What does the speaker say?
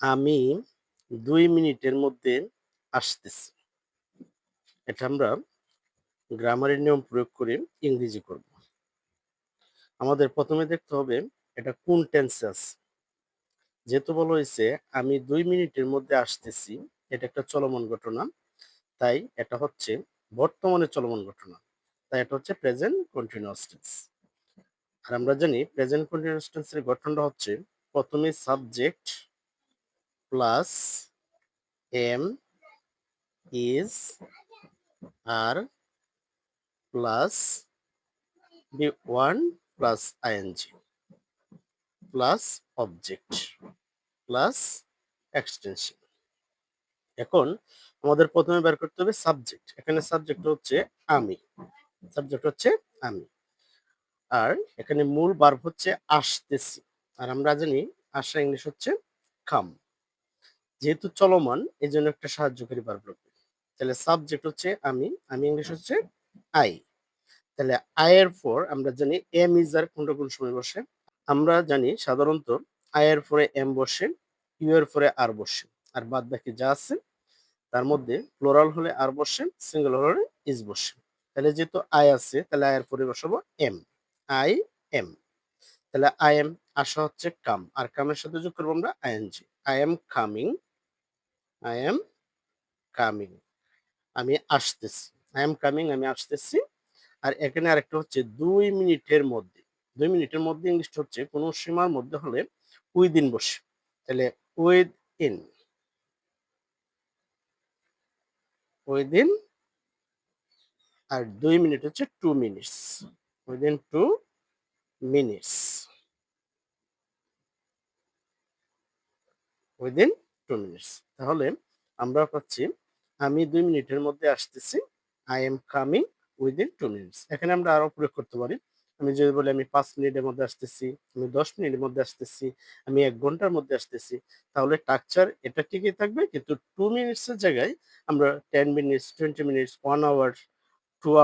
আমি ২ মিনিটের মধ্যে আসতেছি। এটা আমরা গ্রামারের নিয়ম প্রয়োগ করে ইংরেজি করব। আমাদের ১ম এ দেখতে হবে এটা কোন টেন্সে আছে। যেহেতু বলা হইছে আমি ২ মিনিটের মধ্যে আসতেছি, এটা একটা চলমান ঘটনা। তাই এটা হচ্ছে বর্তমানে চলমান ঘটনা। তাই এটা হচ্ছে প্রেজেন্ট কন্টিনিউয়াস টেন্স। আর আমরা জানি প্রেজেন্ট কন্টিনিউয়াস টেন্সের গঠনটা হচ্ছে ১ম এ subject plus am, is, are plus V one plus ING plus object plus extension. এখন আমাদের প্রথমে বের করতে হবে সাবজেক্ট। এখানে সাবজেক্ট হচ্ছে আমি। সাবজেক্ট হচ্ছে আমি। আর এখানে মূল ভার্ব হচ্ছে আসতেছি। আর আমরা জানি আসা ইংলিশ হচ্ছে কাম। যেহেতু চলমান এজন্য একটা সাহায্যকারী ভার্ব লাগবে। তাহলে সাবজেক্ট হচ্ছে আমি, আমি ইংলিশ হচ্ছে আই। তাহলে আই এর পর আমরা জানি এম ইজ আর কোনটা কোন সময় বসে। আমরা জানি সাধারণত আই এর পরে এম বসে, ইউ এর পরে আর বসে। আর বাদ বাকি যা আছে তার মধ্যে প্লুরাল হলে আর বসে, সিঙ্গুলার হলে ইজ বসে। তাহলে যেহেতু আই আছে তাহলে আই এর পরে বসাবো এম। I am. তাহলে আই এম আসা হচ্ছে কাম। আর কামের সাথে যোগ করবো আমরা ING. I am coming, I am coming. আমি আসতেছি। আই এম কামিং আমি আসতেছি। আর এখানে আরেকটা হচ্ছে ২ মিনিটের মধ্যে। ২ মিনিটের মধ্যে ইংলিশটা হচ্ছে কোন সীমার মধ্যে হলে উইদিন বসে। তাহলে উইদিন, উইদিন আর ২ মিনিট হচ্ছে 2 minutes. Within 2 minutes, within 2 minutes. তাহলে আমরা পাচ্ছি আমি ২ মিনিটের মধ্যে আসতেছি। I am coming within 2 minutes. এখানে আমরা আরো প্রয়োগ করতে পারি। আমি যদি বলি আমি ৫ মিনিটের মধ্যে আসতেছি, আমি ১০ মিনিটের মধ্যে আসতেছি, আমি ১ ঘন্টার মধ্যে আসতেছি। তাহলে স্ট্রাকচার এটা ঠিকই থাকবে কিন্তু 2 মিনিটস এর জায়গায় আমরা 10 মিনিটস, 20 মিনিটস, 1 আওয়ার, 2 আওয়ার